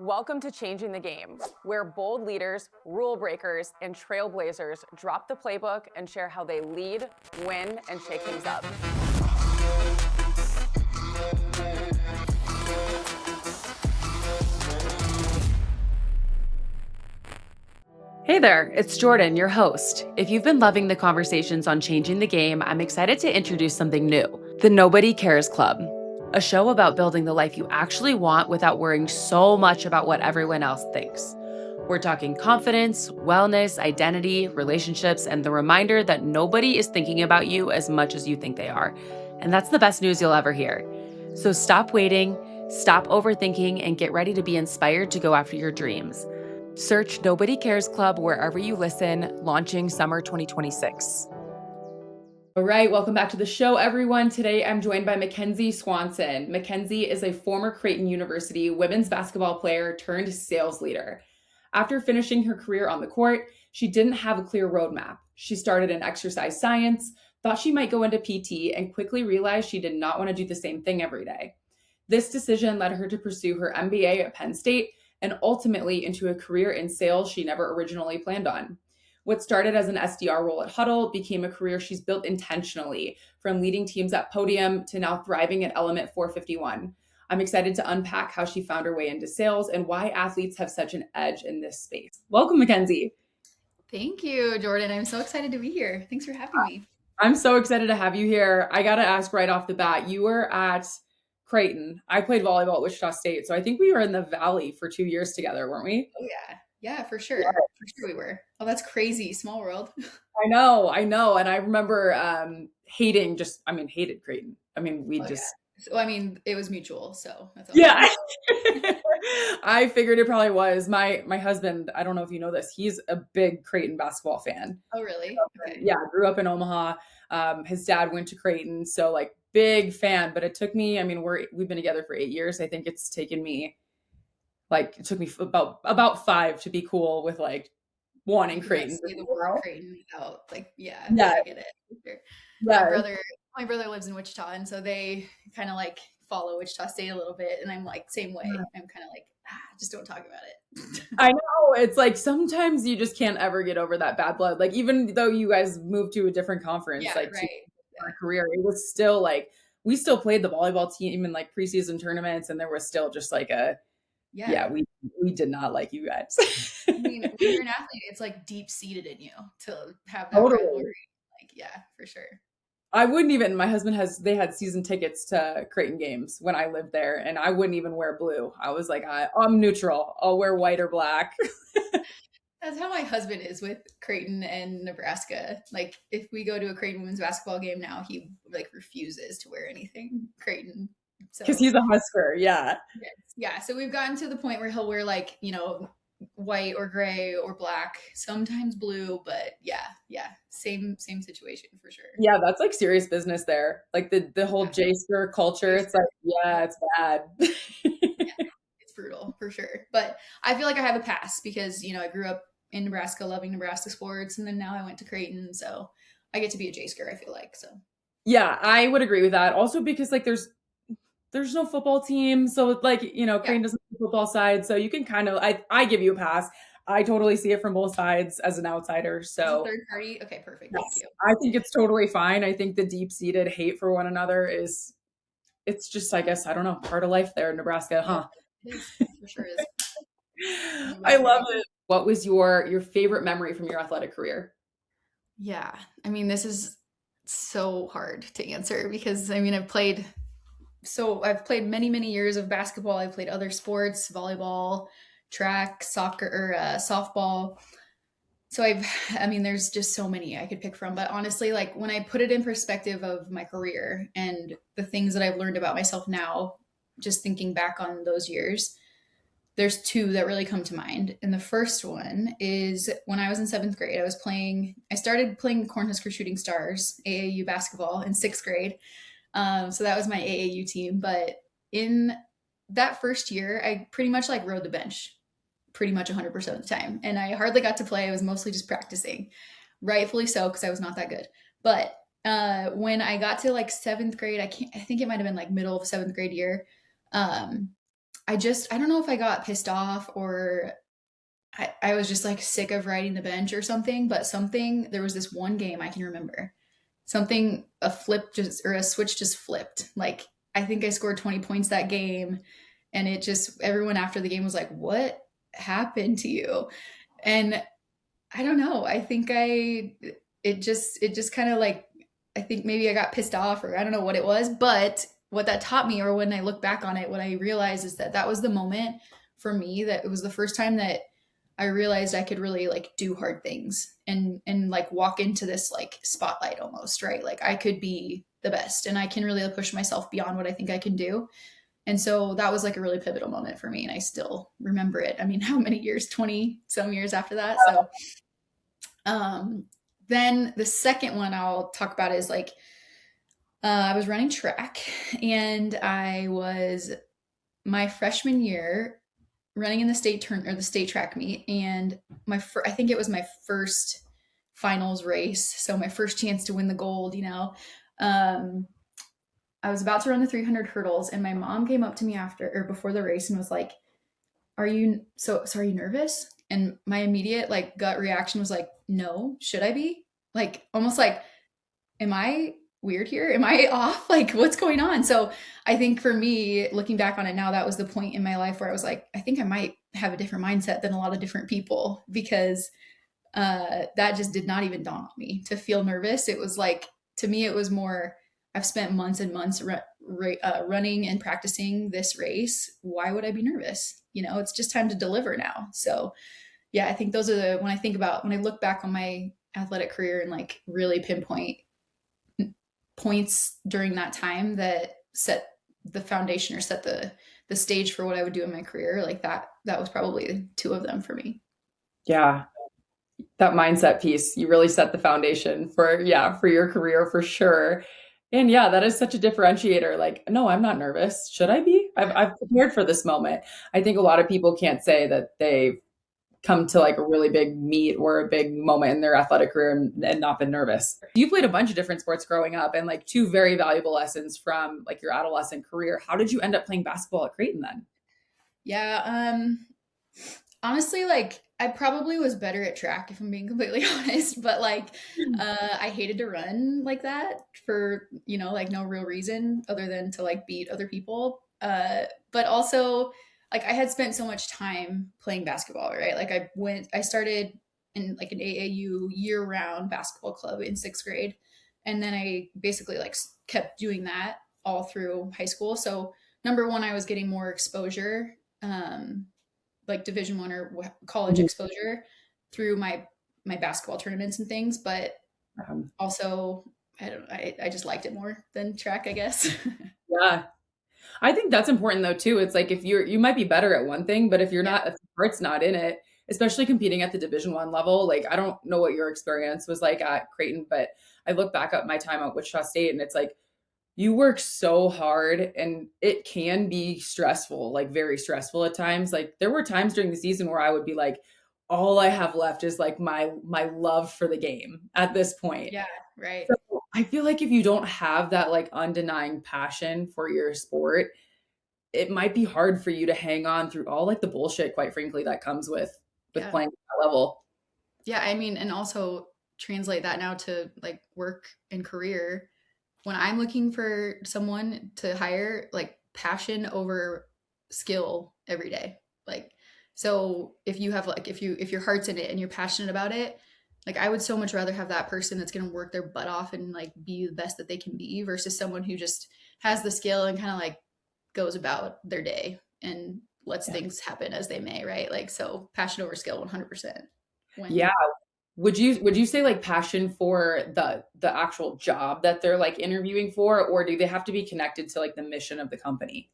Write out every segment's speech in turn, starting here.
Welcome to Changing the Game, where bold leaders, rule breakers, and trailblazers drop the playbook and share how they lead, win, and shake things up. Hey there, it's Jordan, your host. If you've been loving the conversations on Changing the Game, I'm excited to introduce something new, the Nobody Cares Club, a show about building the life you actually want without worrying so much about what everyone else thinks. We're talking confidence, wellness, identity, relationships, and the reminder that nobody is thinking about you as much as you think they are. And that's the best news you'll ever hear. So stop waiting, stop overthinking, and get ready to be inspired to go after your dreams. Search Nobody Cares Club wherever you listen, launching summer 2026. All right, welcome back to the show, everyone. Today, I'm joined by McKenzie Swanson. McKenzie is a former Creighton University women's basketball player turned sales leader. After finishing her career on the court, she didn't have a clear roadmap. She started in exercise science, thought she might go into PT, and quickly realized she did not want to do the same thing every day. This decision led her to pursue her MBA at Penn State and ultimately into a career in sales she never originally planned on. What started as an SDR role at Hudl became a career she's built intentionally, from leading teams at Podium to now thriving at Element 451. I'm excited to unpack how she found her way into sales and why athletes have such an edge in this space. Welcome, McKenzie. Thank you, Jordan. I'm so excited to be here. Thanks for having me. I'm so excited to have you here. I got to ask right off the bat, you were at Creighton. I played volleyball at Wichita State, so I think we were in the Valley for 2 years together, weren't we? Oh yeah. Yeah, for sure. Yeah. For sure we were. Oh, that's crazy. Small world. I know. And I remember hated Creighton. We Oh just, yeah. So I mean, it was mutual, so that's all yeah. good. I figured it probably was. My husband, I don't know if you know this, he's a big Creighton basketball fan. Oh really? Okay. Yeah, grew up in Omaha. His dad went to Creighton, so like big fan. But it took me, we've been together for 8 years. I think it took me about 5 to be cool with like wanting Creighton. Say the word Creighton without yeah, Yeah. I get it. For sure. Yeah. My brother lives in Wichita, and so they kind of like follow Wichita State a little bit, and I'm like same way. I'm kind of like, just don't talk about it. I know. It's like sometimes you just can't ever get over that bad blood. Like even though you guys moved to a different conference, Yeah, like right. our career, it was still like we still played the volleyball team in like preseason tournaments, and there was still just like we did not like you guys. I mean, when you're an athlete, it's like deep seated in you to have that Totally. rivalry. Like, yeah, for sure. I wouldn't even, my husband they had season tickets to Creighton games when I lived there, and I wouldn't even wear blue. I was like, I'm neutral. I'll wear white or black. That's how my husband is with Creighton and Nebraska. Like, if we go to a Creighton women's basketball game now, he like refuses to wear anything Creighton. So, because he's a Husker, yeah. Yeah, so we've gotten to the point where he'll wear like, white or gray or black, sometimes blue, but yeah, same situation for sure. Yeah, that's like serious business there. Like the whole J-Sker culture, it's like, yeah, it's bad. Yeah, it's brutal for sure. But I feel like I have a pass because, I grew up in Nebraska, loving Nebraska sports, and then now I went to Creighton, so I get to be a J-Sker, I feel like. So yeah, I would agree with that. Also because like there's no football team, so like, Creighton doesn't have a football side, so you can kind of I give you a pass. I totally see it from both sides as an outsider. So third party, okay, perfect. Yes, Thank you. I think it's totally fine. I think the deep-seated hate for one another it's just, I guess, I don't know, part of life there in Nebraska, huh? It is, for sure is. I love it. What was your favorite memory from your athletic career? Yeah, this is so hard to answer because I've played many, many years of basketball. I've played other sports, volleyball, track, soccer, or softball. So there's just so many I could pick from. But honestly, like when I put it in perspective of my career and the things that I've learned about myself now, just thinking back on those years, there's 2 that really come to mind. And the first one is when I was in 7th grade, I started playing Cornhusker Shooting Stars, AAU basketball in 6th grade. So that was my AAU team. But in that first year, I pretty much like rode the bench pretty much 100% of the time. And I hardly got to play. I was mostly just practicing, rightfully so, because I was not that good. But when I got to like 7th grade, I think it might've been like middle of 7th grade year. I don't know if I got pissed off or I was just like sick of riding the bench or something, but there was this one game I can remember. A switch just flipped. Like, I think I scored 20 points that game. And everyone after the game was like, what happened to you? And I don't know. It just kind of like, I think maybe I got pissed off or I don't know what it was, but what that taught me, or when I look back on it, what I realized is that was the moment for me that it was the first time that I realized I could really like do hard things and like walk into this like spotlight almost, right? Like I could be the best and I can really push myself beyond what I think I can do. And so that was like a really pivotal moment for me. And I still remember it. I mean, how many years? 20 some years after that. So, then the second one I'll talk about is like, I was running track and I was my freshman year running in the state track meet. And I think it was my first finals race. So my first chance to win the gold, you know. I was about to run the 300 hurdles and my mom came up to me before the race and was like, are you nervous? And my immediate like gut reaction was like, no, should I be? Like, almost like, am I weird here? Am I off? Like, what's going on? So I think for me, looking back on it now, that was the point in my life where I was like, I think I might have a different mindset than a lot of different people, because that just did not even dawn on me to feel nervous. It was like, to me, it was more, I've spent months and months running and practicing this race. Why would I be nervous? You know, it's just time to deliver now. So yeah, I think those are when I look back on my athletic career and like really pinpoint points during that time that set the foundation or set the stage for what I would do in my career, like that was probably two of them for me. Yeah. That mindset piece, you really set the foundation for your career for sure. And yeah, that is such a differentiator. Like, no, I'm not nervous. Should I be? I've prepared for this moment. I think a lot of people can't say that they've come to like a really big meet or a big moment in their athletic career and not been nervous. You played a bunch of different sports growing up, and like two very valuable lessons from like your adolescent career. How did you end up playing basketball at Creighton then? Yeah, honestly, like I probably was better at track if I'm being completely honest, but like I hated to run like that for, you know, like no real reason other than to like beat other people. But also like I had spent so much time playing basketball, right? Like I started in like an AAU year-round basketball club in 6th grade, and then I basically like kept doing that all through high school. So number one, I was getting more exposure, like Division 1 or college Mhm. exposure through my basketball tournaments and things, but also I just liked it more than track, I guess. Yeah. I think that's important though too. It's like if you might be better at one thing, but if you're Yeah. not, if the heart's not in it, especially competing at the Division 1 level, like I don't know what your experience was like at Creighton, but I look back at my time at Wichita State and it's like you work so hard and it can be stressful, like very stressful at times. Like there were times during the season where I would be like, all I have left is like my love for the game at this point. Yeah, right. So I feel like if you don't have that like undenying passion for your sport, it might be hard for you to hang on through all like the bullshit, quite frankly, that comes with Yeah. playing at that level. Yeah, I mean, and also translate that now to like work and career. When I'm looking for someone to hire, like passion over skill every day. Like, so if your heart's in it and you're passionate about it, like I would so much rather have that person that's going to work their butt off and like be the best that they can be versus someone who just has the skill and kind of like goes about their day and lets Yeah. things happen as they may, right? Like, so passion over skill 100%. Yeah. When Would you say like passion for the actual job that they're like interviewing for, or do they have to be connected to like the mission of the company?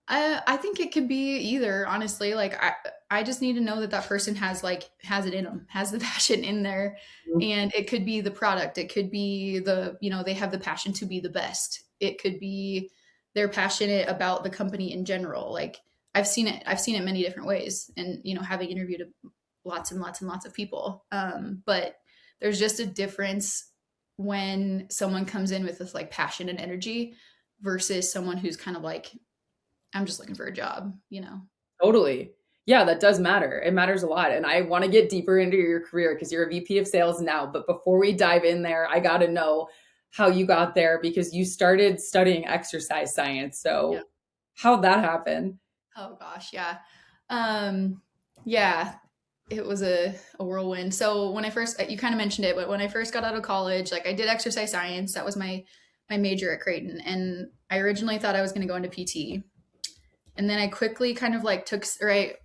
I think it could be either, honestly. Like I just need to know that that person has it in them, has the passion in there, Mhm. and it could be the product. It could be they have the passion to be the best. It could be they're passionate about the company in general. Like I've seen it many different ways, and having interviewed lots and lots and lots of people. But there's just a difference when someone comes in with this like passion and energy versus someone who's kind of like I'm just looking for a job, you know? Totally. Yeah, that does matter. It matters a lot. And I want to get deeper into your career because you're a VP of sales now. But before we dive in there, I got to know how you got there because you started studying exercise science. Yeah. So how'd that happen? Oh gosh, yeah. Um, yeah, it was a whirlwind. So when I first, you kind of mentioned it, but when I first got out of college, like I did exercise science. That was my major at Creighton, and I originally thought I was going to go into PT, and then I quickly kind of like took, or I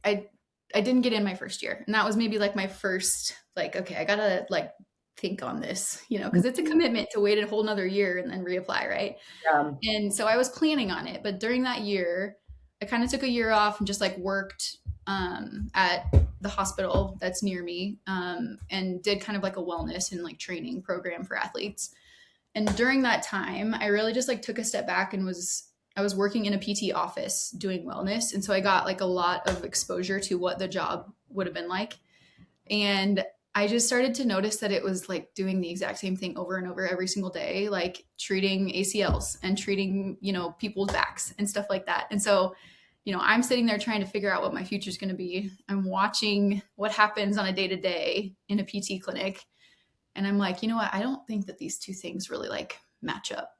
didn't get in my first year, and that was maybe like my first, like, okay, I gotta like think on this, you know, because it's a commitment to wait a whole nother year and then reapply, right? Yeah. And so I was planning on it, but during that year, I kind of took a year off and just like worked at the hospital that's near me, and did kind of like a wellness and like training program for athletes. And during that time, I really just like took a step back and I was working in a PT office doing wellness. And so I got like a lot of exposure to what the job would have been like. And I just started to notice that it was like doing the exact same thing over and over every single day, like treating ACLs and treating, you know, people's backs and stuff like that. And so, you know, I'm sitting there trying to figure out what my future is going to be. I'm watching what happens on a day to day in a PT clinic. And I'm like, you know what? I don't think that these two things really like match up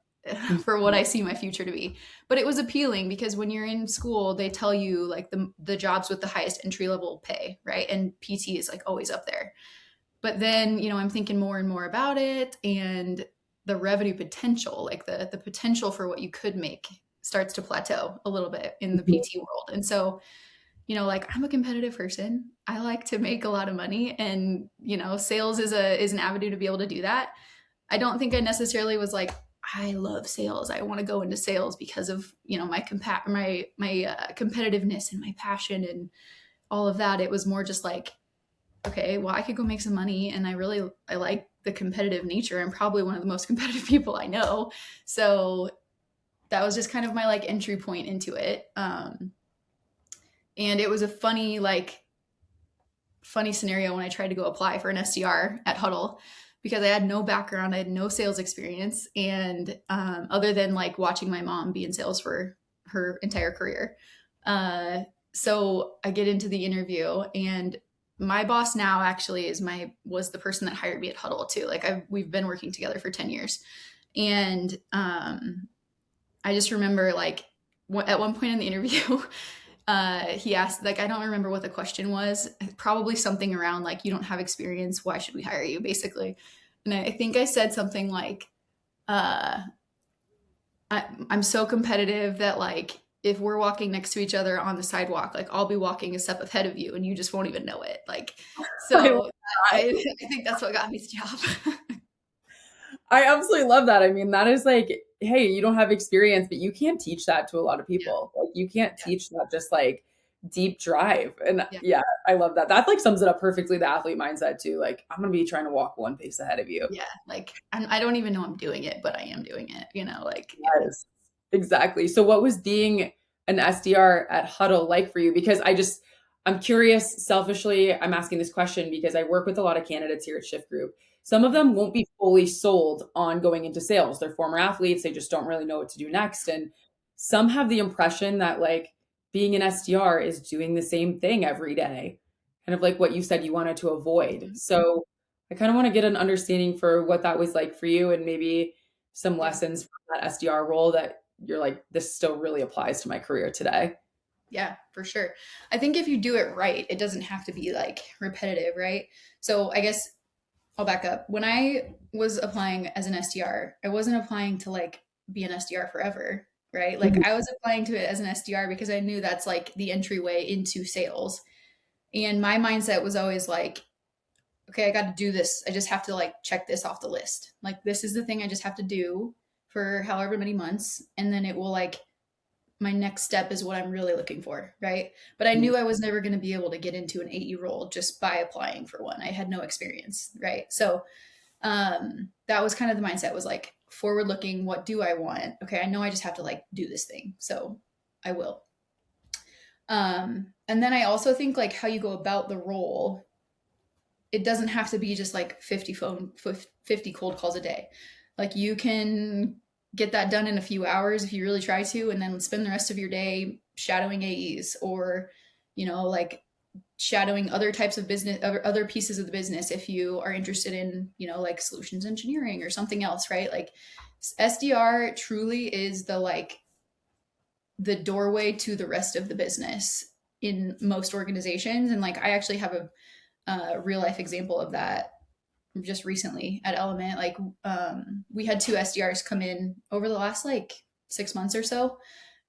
for what I see my future to be. But it was appealing because when you're in school, they tell you like the jobs with the highest entry level pay, right? And PT is like always up there. But then, you know, I'm thinking more and more about it, and the revenue potential, like the potential for what you could make starts to plateau a little bit in the PT world. And so, you know, like I'm a competitive person. I like to make a lot of money, and, you know, sales is an avenue to be able to do that. I don't think I necessarily was like, I love sales. I want to go into sales because of, you know, my competitiveness and my passion and all of that. It was more just like, okay, well, I could go make some money, and I like the competitive nature. I'm probably one of the most competitive people I know. So that was just kind of my like entry point into it. And it was a funny scenario when I tried to go apply for an SDR at Hudl, because I had no background, I had no sales experience, and other than like watching my mom be in sales for her entire career. So I get into the interview, and my boss now actually was the person that hired me at Hudl too. Like we've been working together for 10 years. And I just remember like at one point in the interview, he asked, like, I don't remember what the question was, probably something around like, you don't have experience, why should we hire you, basically. And I think I said something like, I'm so competitive that like, if we're walking next to each other on the sidewalk, like I'll be walking a step ahead of you and you just won't even know it. Like, so I think that's what got me the job. I absolutely love that. I mean, that is like, hey, you don't have experience, but you can't teach that to a lot of people. Like you can't teach that just like deep drive. And yeah, I love that. That like sums it up perfectly, the athlete mindset too. Like I'm going to be trying to walk one pace ahead of you. Yeah. Like I don't even know I'm doing it, but I am doing it, you know, like. Yes, exactly. So what was being an SDR at Hudl like for you? Because I'm curious, selfishly, I'm asking this question because I work with a lot of candidates here at Shift Group. Some of them won't be fully sold on going into sales. They're former athletes. They just don't really know what to do next. And some have the impression that like being an SDR is doing the same thing every day, kind of like what you said you wanted to avoid. So I kind of want to get an understanding for what that was like for you, and maybe some lessons from that SDR role that you're like, this still really applies to my career today. Yeah, for sure. I think if you do it right, it doesn't have to be like repetitive, right? So I guess I'll back up. When I was applying as an SDR, I wasn't applying to like be an SDR forever, right? Like I was applying to it as an SDR because I knew that's like the entryway into sales. And my mindset was always like, okay, I got to do this. I just have to like check this off the list. Like this is the thing I just have to do for however many months. And then it will like, my next step is what I'm really looking for, right? But I knew I was never going to be able to get into an AE role just by applying for one. I had no experience, right? So that was kind of the mindset, was like forward looking, what do I want? Okay, I know I just have to like do this thing. So I will. And then I also think like how you go about the role, it doesn't have to be just like 50 cold calls a day. Like you can get that done in a few hours if you really try to, and then spend the rest of your day shadowing AEs, or, like shadowing other types of business, other pieces of the business, if you are interested in, like solutions engineering or something else, right? Like SDR truly is the doorway to the rest of the business in most organizations. And like, I actually have a real life example of that just recently at Element. Like, we had two SDRs come in over the last like 6 months or so,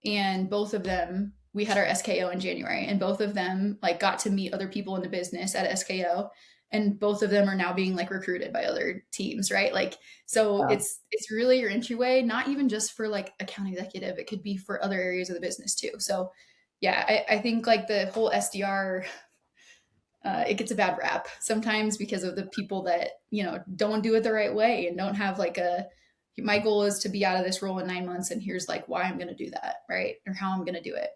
and both of them, we had our SKO in January, and both of them like got to meet other people in the business at SKO, and both of them are now being like recruited by other teams, right? Like, so Yeah. it's really your entryway, not even just for like account executive, it could be for other areas of the business too. So yeah, I think like the whole SDR, it gets a bad rap sometimes because of the people that, don't do it the right way and don't have like my goal is to be out of this role in 9 months, and here's like why I'm going to do that, right? Or how I'm going to do it.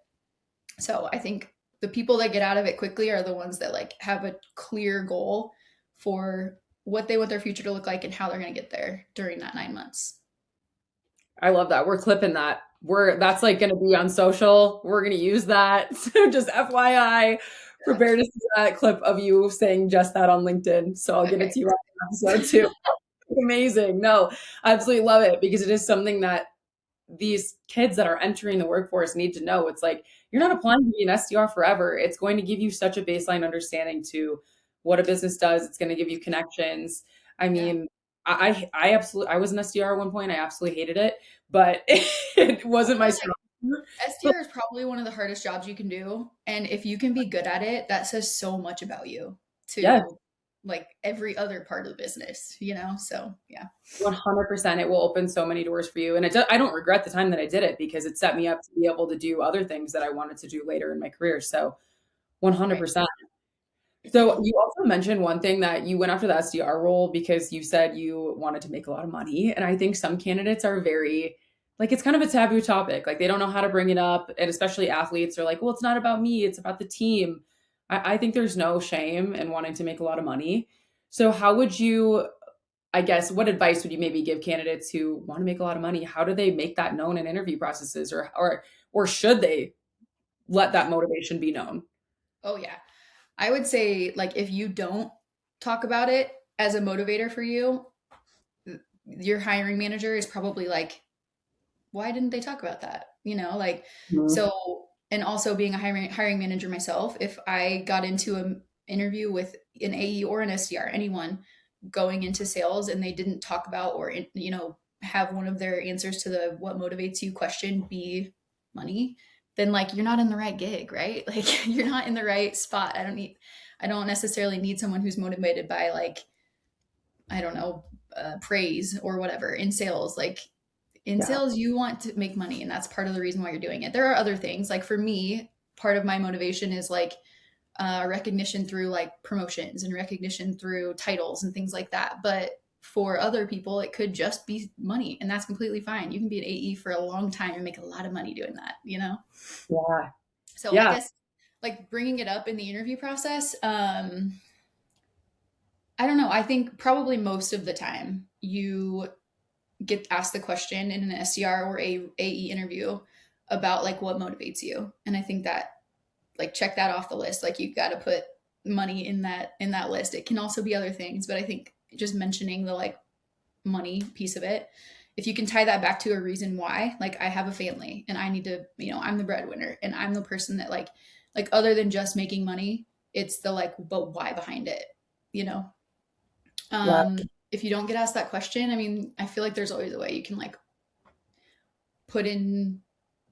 So I think the people that get out of it quickly are the ones that like have a clear goal for what they want their future to look like and how they're going to get there during that 9 months. I love that. We're clipping that. That's like going to be on social. We're going to use that. So just FYI, prepare to see that clip of you saying just that on LinkedIn. So I'll get it to you on the episode too. Amazing. No, I absolutely love it, because it is something that these kids that are entering the workforce need to know. It's like, you're not applying to be an SDR forever. It's going to give you such a baseline understanding to what a business does. It's going to give you connections. I mean, I absolutely, I was an SDR at one point. I absolutely hated it, but it wasn't my strong suit. SDR is probably one of the hardest jobs you can do. And if you can be good at it, that says so much about you Yes, to like every other part of the business, So yeah. 100%. It will open so many doors for you. And I don't regret the time that I did it, because it set me up to be able to do other things that I wanted to do later in my career. So Right. 100%. So you also mentioned one thing, that you went after the SDR role because you said you wanted to make a lot of money. And I think some candidates are very, like, it's kind of a taboo topic. Like, they don't know how to bring it up. And especially athletes are like, well, it's not about me, it's about the team. I think there's no shame in wanting to make a lot of money. So how would you, I guess, what advice would you maybe give candidates who want to make a lot of money? How do they make that known in interview processes, or should they let that motivation be known? Oh yeah. I would say like if you don't talk about it as a motivator for you, your hiring manager is probably like, why didn't they talk about that? Like, Mhm. so, and also being a hiring manager myself, if I got into an interview with an AE or an SDR, anyone going into sales, and they didn't talk about, or, have one of their answers to the what motivates you question be money, then like you're not in the right gig, right? Like you're not in the right spot. I don't necessarily need someone who's motivated by like, I don't know, praise or whatever in sales. Like in Yeah. sales, you want to make money, and that's part of the reason why you're doing it. There are other things. Like for me, part of my motivation is like recognition through like promotions and recognition through titles and things like that. But for other people, it could just be money, and that's completely fine. You can be an AE for a long time and make a lot of money doing that. Yeah. So I Yeah. guess like bringing it up in the interview process, I don't know. I think probably most of the time you get asked the question in an SDR or a AE interview about like what motivates you. And I think that like check that off the list. Like you've got to put money in that list. It can also be other things, but I think just mentioning the like money piece of it, if you can tie that back to a reason why, like I have a family and I need to, I'm the breadwinner and I'm the person that like other than just making money, it's the like but why behind it, you know? Yeah. Um, if you don't get asked that question, I mean, I feel like there's always a way you can like put in,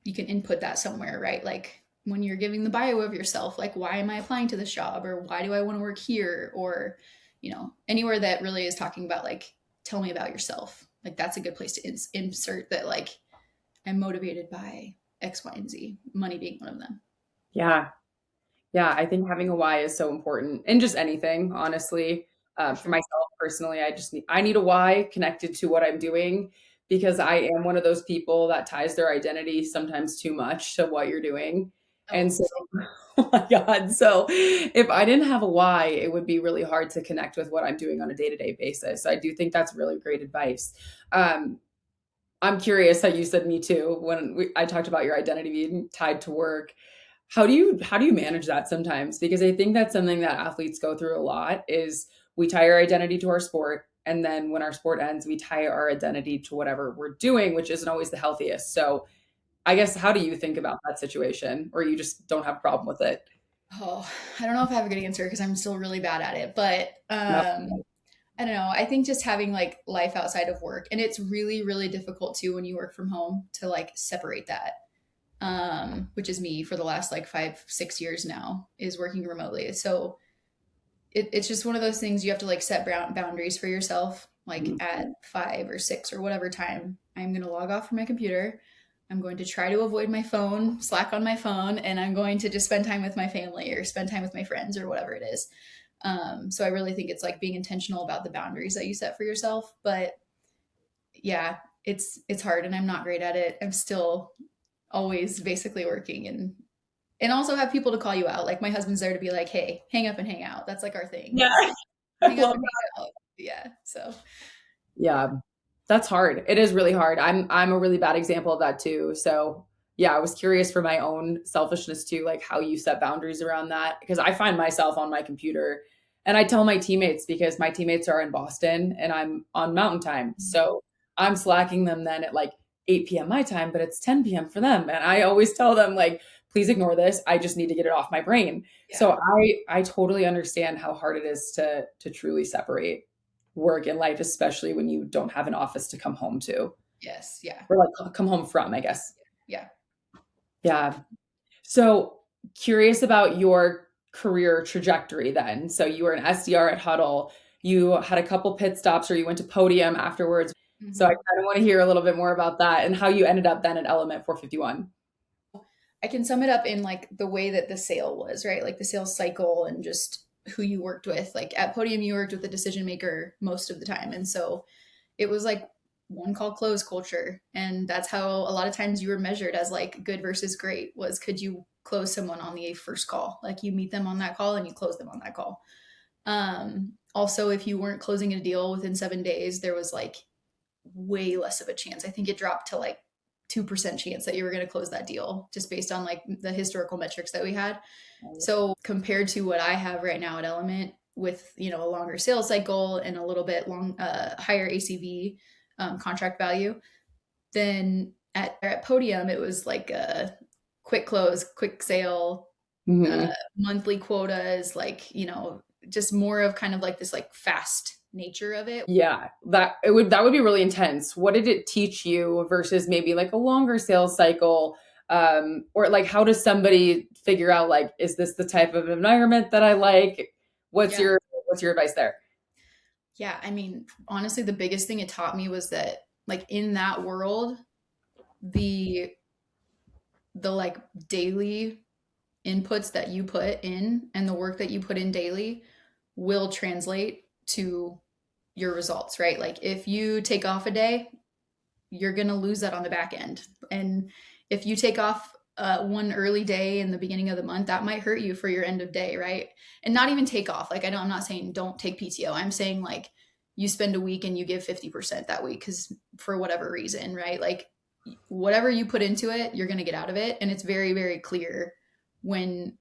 you can input that somewhere, right? Like when you're giving the bio of yourself, like, why am I applying to this job? Or why do I want to work here? Or, anywhere that really is talking about like, tell me about yourself. Like that's a good place to insert that, like, I'm motivated by X, Y, and Z, money being one of them. Yeah. Yeah. I think having a why is so important in just anything, honestly. For For sure. myself personally, I need a why connected to what I'm doing, because I am one of those people that ties their identity sometimes too much to what you're doing. And Oh, so, oh my God. So if I didn't have a why, it would be really hard to connect with what I'm doing on a day-to-day basis. So I do think that's really great advice. Um, I'm curious how you said me too when I talked about your identity being tied to work. How do you manage that sometimes? Because I think that's something that athletes go through a lot is we tie our identity to our sport, and then when our sport ends, we tie our identity to whatever we're doing, which isn't always the healthiest. So I guess how do you think about that situation, or you just don't have a problem with it? Oh, I don't know if I have a good answer because I'm still really bad at it, but Yep. I don't know. I think just having like life outside of work, and it's really, really difficult too when you work from home to like separate that. Which is me for the last like 5, 6 years now, is working remotely. So it's just one of those things you have to like set boundaries for yourself. Like at 5 or 6 or whatever time, I'm going to log off from my computer. I'm going to try to avoid my phone, Slack on my phone, and I'm going to just spend time with my family or spend time with my friends or whatever it is. So I really think it's like being intentional about the boundaries that you set for yourself. But yeah, it's hard, and I'm not great at it. I'm still always basically working, and also have people to call you out. Like my husband's there to be like, "Hey, hang up and hang out." That's like our thing. Yeah, Is I hang up love and that. hang out. Yeah. So Yeah, that's hard. It is really hard. I'm a really bad example of that too. So yeah, I was curious for my own selfishness too, like how you set boundaries around that. Because I find myself on my computer and I tell my teammates because my teammates are in Boston and I'm on mountain time. So I'm slacking them then at like 8 p.m. my time, but it's 10 p.m. for them. And I always tell them like, please ignore this. I just need to get it off my brain. So yeah. I totally understand how hard it is to truly separate work and life, especially when you don't have an office to come home to Yes. Yeah. or like come home from, I guess. Yeah. Yeah. So curious about your career trajectory then. So you were an SDR at Hudl. You had a couple pit stops or you went to Podium afterwards. So I hmm kind of want to hear a little bit more about that and how you ended up then at Element 451. I can sum it up in like the way that the sale was, right? Like the sales cycle and just who you worked with. Like at Podium, you worked with the decision maker most of the time. And so it was like one call close culture. And that's how a lot of times you were measured as like good versus great was could you close someone on the first call? Like you meet them on that call and you close them on that call. Also, if you weren't closing a deal within 7 days, there was like way less of a chance. I think it dropped to like 2% chance that you were going to close that deal just based on like the historical metrics that we had. So compared to what I have right now at Element with, a longer sales cycle and a little bit higher ACV contract value, then at Podium, it was like a quick close, quick sale, Mhm. monthly quotas, like, just more of kind of like this like fast nature of it. Yeah, that would be really intense. What did it teach you versus maybe like a longer sales cycle? Or like how does somebody figure out like, is this the type of environment that I like? What's Yeah. your what's your advice there? Yeah. I mean, honestly, the biggest thing it taught me was that like in that world, the like daily inputs that you put in and the work that you put in daily will translate to your results, right? Like if you take off a day, you're going to lose that on the back end. And if you take off one early day in the beginning of the month, that might hurt you for your end of day, right? And not even take off. Like I'm not saying don't take PTO. I'm saying like you spend a week and you give 50% that week because for whatever reason, right? Like whatever you put into it, you're going to get out of it. And it's very, very clear when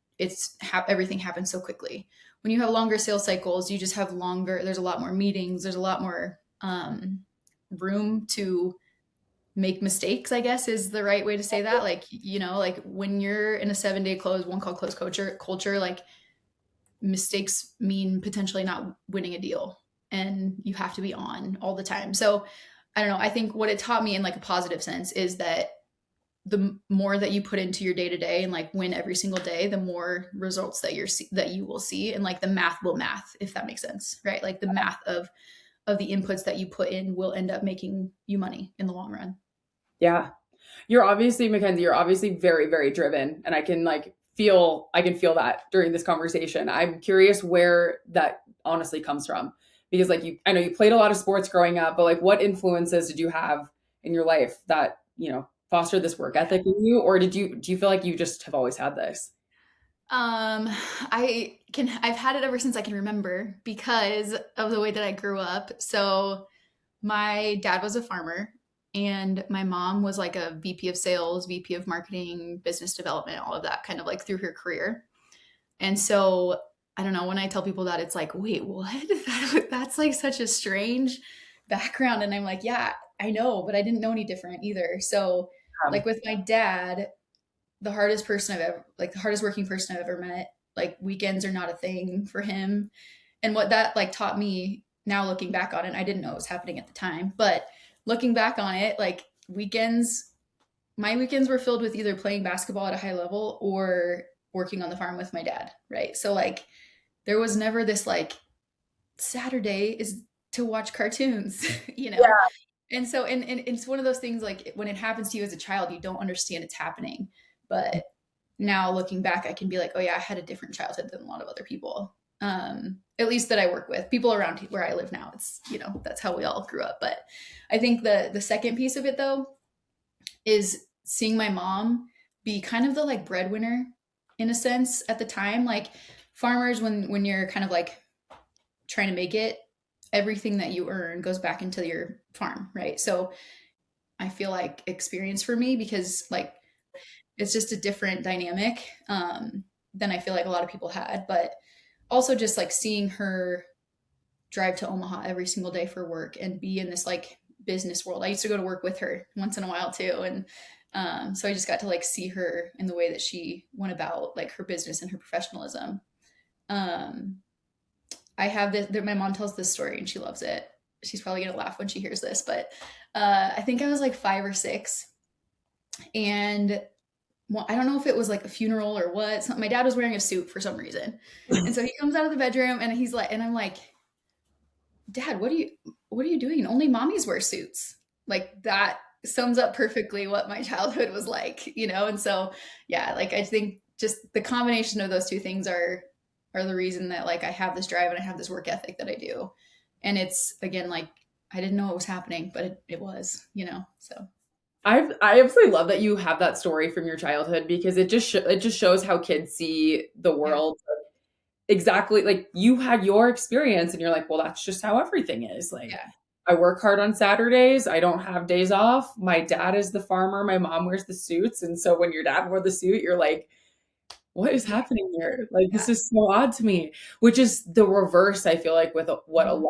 everything happens so quickly. When you have longer sales cycles, you just have longer, there's a lot more meetings, there's a lot more room to make mistakes, I guess is the right way to say that. Like, like when you're in a 7 day close, one call close culture, like mistakes mean potentially not winning a deal and you have to be on all the time. So I don't know. I think what it taught me in like a positive sense is that the more that you put into your day to day and like win every single day, the more results that you will see. And like the math will math, if that makes sense, right? Like the math of the inputs that you put in will end up making you money in the long run. Yeah. You're obviously, McKenzie, you're obviously very, very driven. And I can feel that during this conversation. I'm curious where that honestly comes from. Because like I know you played a lot of sports growing up, but like what influences did you have in your life that, fostered this work ethic in you? Or do you feel like you just have always had this? I've had it ever since I can remember because of the way that I grew up. So my dad was a farmer And my mom was like a VP of sales, VP of marketing, business development, all of that kind of like through her career. And so I don't know, when I tell people that, it's like, wait, what? That's like such a strange background. And I'm like, yeah, I know, but I didn't know any different either. So like with my dad, the hardest working person I've ever met, like weekends are not a thing for him. And what that like taught me now looking back on it, I didn't know it was happening at the time, but looking back on it, like my weekends were filled with either playing basketball at a high level or working on the farm with my dad, right? So like there was never this like Saturday is to watch cartoons, you know? Yeah. And so and it's one of those things like when it happens to you as a child, you don't understand it's happening. But now looking back, I can be like, oh yeah, I had a different childhood than a lot of other people. At least that I work with. People around where I live now, it's, you know, that's how we all grew up. But I think the second piece of it though is seeing my mom be kind of the like breadwinner in a sense at the time. Like farmers, when you're kind of like trying to make it, everything that you earn goes back into your farm, right? So I feel like experience for me because like it's just a different dynamic than I feel like a lot of people had. But also just like seeing her drive to Omaha every single day for work and be in this like business world. I used to go to work with her once in a while too. And so I just got to like see her in the way that she went about like her business and her professionalism. Um, I have this, my mom tells this story and she loves it. She's probably going to laugh when she hears this, but I think I was like 5 or 6 and well, I don't know if it was like a funeral or what. My dad was wearing a suit for some reason. And so he comes out of the bedroom and he's like, and I'm like, Dad, what are you doing? Only mommies wear suits. Like that sums up perfectly what my childhood was like, you know? And so, yeah, like I think just the combination of those two things are the reason that like I have this drive and I have this work ethic that I do. And it's again, like, I didn't know it was happening, but it was, you know, so. I absolutely love that you have that story from your childhood because it just shows how kids see the Yeah. world. Exactly, like you had your experience and you're like, well, that's just how everything is. Like Yeah. I work hard on Saturdays, I don't have days off. My dad is the farmer, my mom wears the suits. And so when your dad wore the suit, you're like, what is Yeah. happening here? Like Yeah. this is so odd to me, which is the reverse, I feel like, with what Mhm.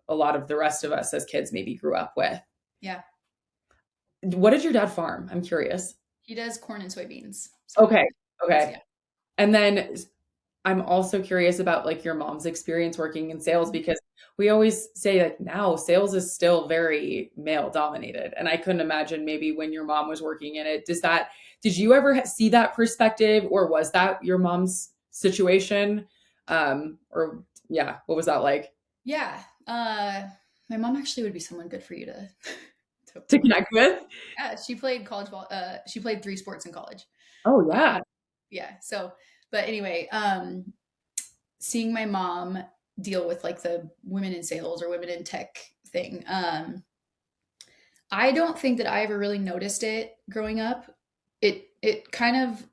a lot of the rest of us as kids maybe grew up with. Yeah. What did your dad farm? I'm curious. He does corn and soybeans. So Okay. it's, Okay. yeah. And then I'm also curious about like your mom's experience working in sales Mhm. because we always say like now sales is still very male dominated. And I couldn't imagine maybe when your mom was working in it, did you ever see that perspective or was that your mom's situation? Or yeah, what was that like Yeah. My mom actually would be someone good for you to to to work with. connect with? Yeah, she played college ball. She played 3 sports in college. Oh Uh, yeah. yeah. So, but anyway, seeing my mom deal with like the women in sales or women in tech thing, I don't think that I ever really noticed it growing up. It kind of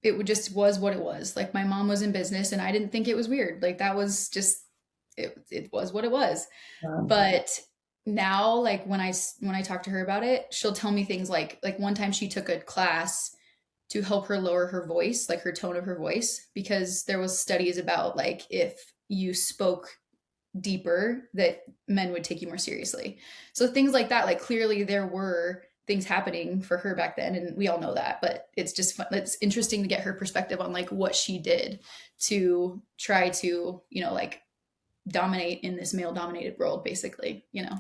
it would just was what it was. Like my mom was in business, and I didn't think it was weird. Like that was just it was what it was. But now like when I talk to her about it, she'll tell me things like one time she took a class to help her lower her voice, like her tone of her voice, because there was studies about like if you spoke deeper that men would take you more seriously. So things like that, like clearly there were things happening for her back then and we all know that, but it's just fun. It's interesting to get her perspective on like what she did to try to, you know, like dominate in this male dominated world basically, you know.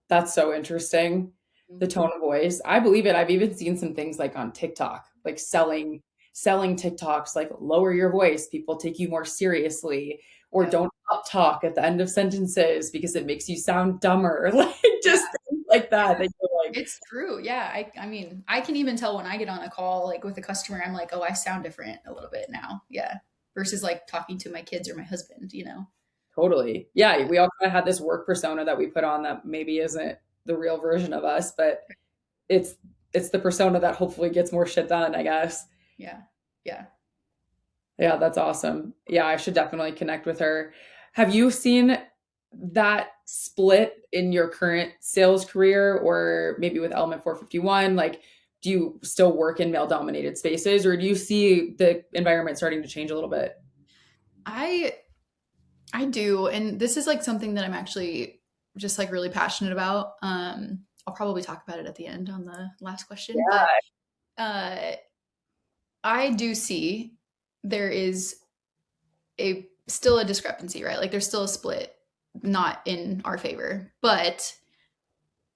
That's so interesting. The tone of voice. I believe it. I've even seen some things like on TikTok, like selling TikToks, like lower your voice, people take you more seriously, or Yeah. don't up talk at the end of sentences because it makes you sound dumber. Like Yeah. just things like that. That you're like, It's true. Yeah. I mean, I can even tell when I get on a call like with a customer, I'm like, oh, I sound different a little bit now. Yeah. Versus like talking to my kids or my husband, you know. totally. Yeah, we all kind of had this work persona that we put on that maybe isn't the real version of us, but it's it's the persona that hopefully gets more shit done, I guess. Yeah. Yeah. Yeah, that's awesome. Yeah, I should definitely connect with her. Have you seen that split in your current sales career or maybe with Element 451? Like, do you still work in male dominated spaces, or do you see the environment starting to change a little bit? I I do, and this is like something that I'm actually just like really passionate about. I'll probably talk about it at the end on the last question, but uh, I do see there is a still a discrepancy, right? Like there's still a split, not in our favor, but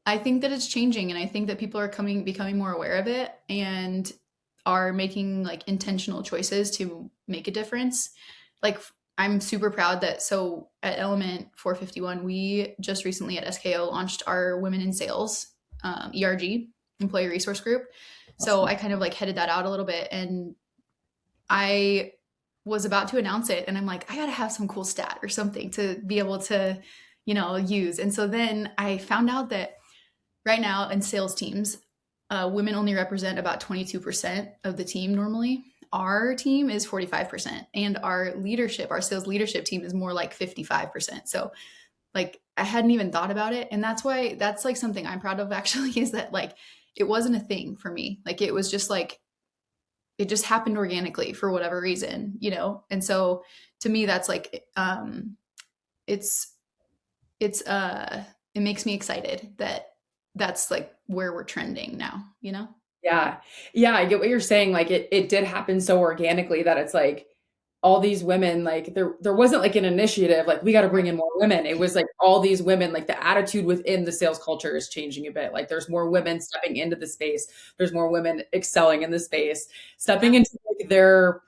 I think that it's changing, and I think that people are becoming more aware of it and are making like intentional choices to make a difference. Like I'm super proud that so at Element 451, we just recently at SKO launched our Women in Sales ERG, Employee Resource Group. So Awesome. I kind of like headed that out a little bit, and I was about to announce it, and I'm like, I gotta have some cool stat or something to be able to, use. And so then I found out that right now in sales teams, women only represent about 22% of the team normally. Our team is 45%, and our sales leadership team is more like 55%. So, like, I hadn't even thought about it. And that's like something I'm proud of actually is that, like, it wasn't a thing for me. Like, it was just like, it just happened organically for whatever reason. And so to me, that's like, it's, it makes me excited that that's like where we're trending now. Yeah. Yeah, I get what you're saying. Like it did happen so organically that it's like all these women, like there wasn't like an initiative, like we got to bring in more women. It was like all these women, like the attitude within the sales culture is changing a bit. Like there's more women stepping into the space. There's more women excelling in the space, stepping Yeah. into like their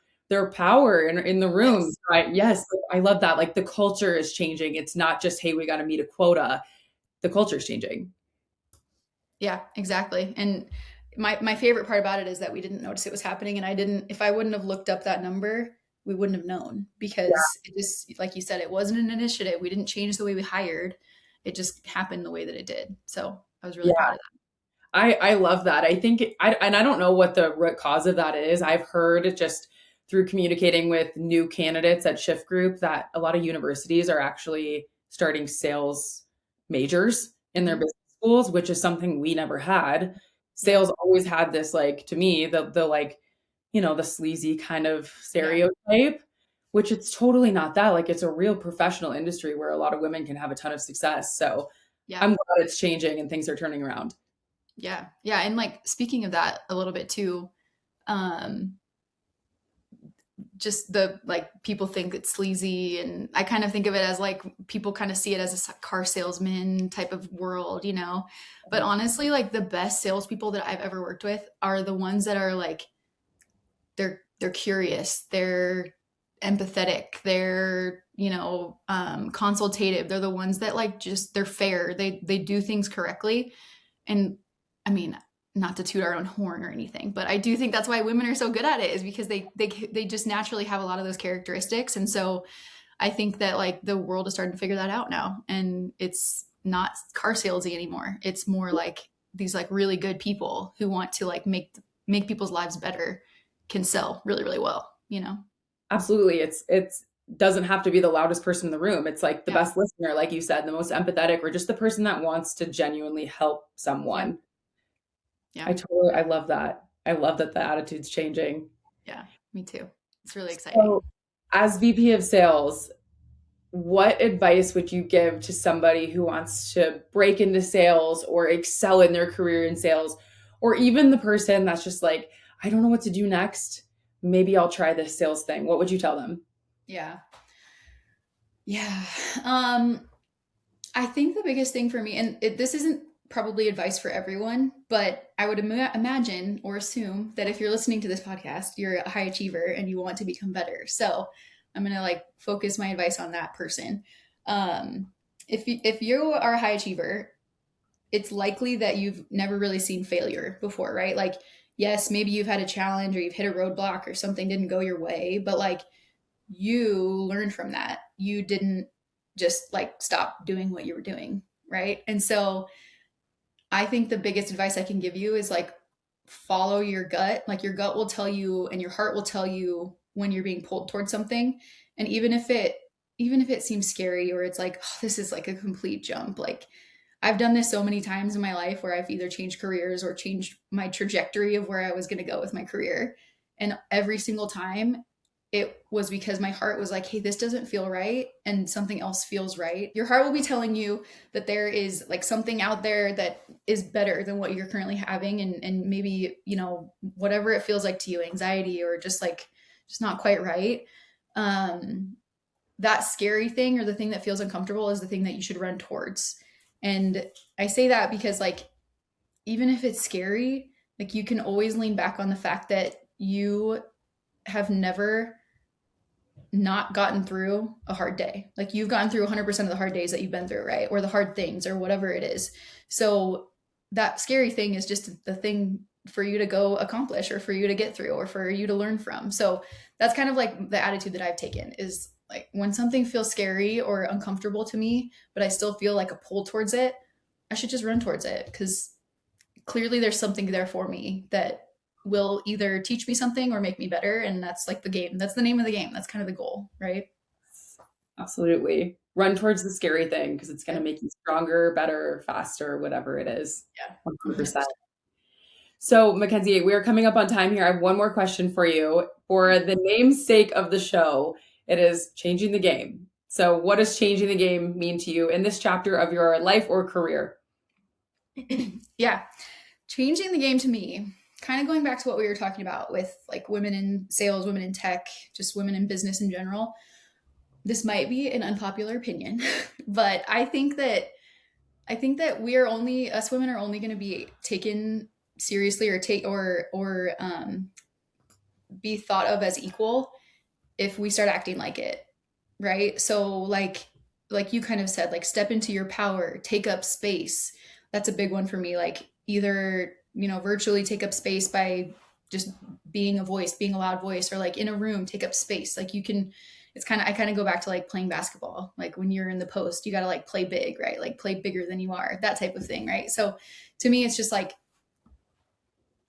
power in the room. Yes. Right. Yes. Like, I love that. Like the culture is changing. It's not just, hey, we got to meet a quota. The culture is changing. Yeah, exactly. And my favorite part about it is that we didn't notice it was happening, and if I wouldn't have looked up that number, we wouldn't have known because it just, like you said, it wasn't an initiative. We didn't change the way we hired. It just happened the way that it did. So I was really Yeah. proud of I love that. I think and I don't know what the root cause of that is. I've heard just through communicating with new candidates at Shift Group that a lot of universities are actually starting sales majors in that. their business schools, which is something we never had. Yep. Sales always had this, like, to me, the like, the sleazy kind of Yeah. stereotype, which it's totally not that. Like it's a real professional industry where a lot of women can have a ton of success. So Yeah. I'm glad it's changing and things are turning around. Yeah. Yeah. And like speaking of that a little bit too, um, just the like people think it's sleazy, and I kind of think of it as like people kind of see it as a car salesman type of world. But honestly, like the best salespeople that I've ever worked with are the ones that are like they're curious, they're empathetic, they're consultative. They're the ones that like just they're fair. They do things correctly. And I mean, not to toot our own horn or anything, but I do think that's why women are so good at it, is because they just naturally have a lot of those characteristics. And so I think that like the world is starting to figure that out now, and it's not car salesy anymore. It's more like these like really good people who want to like make people's lives better can sell really really well. Absolutely. It's doesn't have to be the loudest person in the room. It's like the Yeah. best listener, like you said, the most empathetic, or just the person that wants to genuinely help Yeah. someone. Yeah. I love that. I love that the attitude's changing. Yeah. Me too. It's really exciting. So, as VP of sales, what advice would you give to somebody who wants to break into sales or excel in their career in sales, or even the person that's just like, I don't know what to do next. Maybe I'll try this sales thing. What would you tell them? Yeah. Yeah. Um, I think the biggest thing for me, and this isn't probably advice for everyone, but I would imagine or assume that if you're listening to this podcast, you're a high achiever and you want to become better. So I'm gonna like focus my advice on that person. If you are a high achiever, it's likely that you've never really seen failure before, right? Like, yes, maybe you've had a challenge or you've hit a roadblock or something didn't go your way, but like you learned from that. You didn't just like stop doing what you were doing, right? And so I think the biggest advice I can give you is like follow your gut. Like your gut will tell you and your heart will tell you when you're being pulled towards something. And even if it even if it seems scary or it's like, oh, this is like a complete jump. Like I've done this so many times in my life where I've either changed careers or changed my trajectory of where I was going to go with my career. And every single time it was because my heart was like, hey, this doesn't feel right. And something else feels right. Your heart will be telling you that there is like something out there that is better than what you're currently having. And maybe, you know, whatever it feels like to you, anxiety or just not quite right. That scary thing or the thing that feels uncomfortable is the thing that you should run towards. And I say that because like, even if it's scary, like you can always lean back on the fact that you have never not gotten through a hard day. Like you've gotten through 100% of the hard days that you've been through, right? Or the hard things or whatever it is. So that scary thing is just the thing for you to go accomplish or for you to get through or for you to learn from. So that's kind of like the attitude that I've taken is like when something feels scary or uncomfortable to me, but I still feel like a pull towards it, I should just run towards it because clearly there's something there for me that will either teach me something or make me better. And that's like the game. That's the name of the game. That's kind of the goal, right? Absolutely. Run towards the scary thing because it's going to make you stronger, better, faster, whatever it is. Yeah. 100%. So, McKenzie, we are coming up on time here. I have one more question for you. For the namesake of the show, it is changing the game. So, what does changing the game mean to you in this chapter of your life or career? Yeah. Changing the game to me, kind of going back to what we were talking about with like women in sales, women in tech, just women in business in general. This might be an unpopular opinion, but I think that us women are only going to be taken seriously or be thought of as equal if we start acting like it, right? So like you kind of said, like step into your power, take up space. That's a big one for me. Like either, you know, virtually take up space by just being a voice, being a loud voice, or like in a room, take up space. Like you can, I kind of go back to like playing basketball. Like when you're in the post, you got to like play big, right? Like play bigger than you are, that type of thing, right? So to me, it's just like,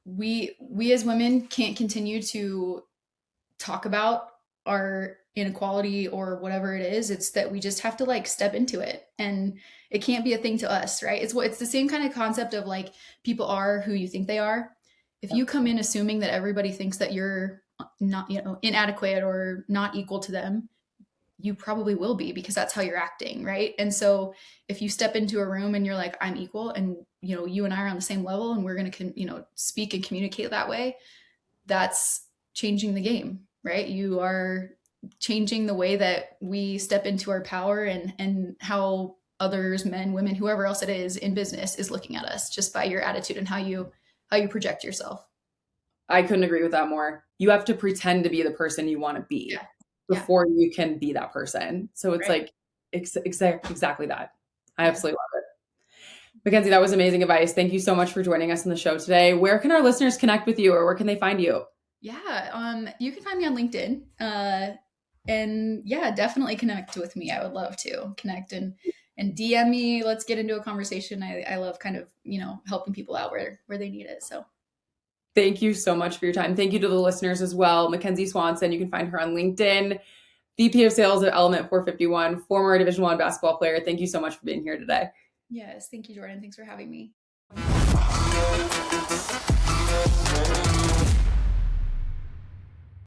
we as women can't continue to talk about our inequality or whatever it is. It's that we just have to like step into it, and it can't be a thing to us, right? It's the same kind of concept of like people are who you think they are. If you come in assuming that everybody thinks that you're not, you know, inadequate or not equal to them, you probably will be because that's how you're acting, right? And so if you step into a room and you're like, I'm equal, and you know, you and I are on the same level, and we're going to, you know, speak and communicate that way, that's changing the game, right? You are changing the way that we step into our power and how others, men, women, whoever else it is in business is looking at us just by your attitude and how you project yourself. I couldn't agree with that more. You have to pretend to be the person you want to be before you can be that person. So it's like exactly that. I absolutely love it. McKenzie, that was amazing advice. Thank you so much for joining us on the show today. Where can our listeners connect with you, or where can they find you? Yeah, you can find me on LinkedIn. And yeah, definitely connect with me. I would love to connect and DM me. Let's get into a conversation. I love kind of, you know, helping people out where they need it. So thank you so much for your time. Thank you to the listeners as well. McKenzie Swanson, you can find her on LinkedIn, VP of Sales at Element 451, former Division I basketball player. Thank you so much for being here today. Yes, thank you, Jordan. Thanks for having me.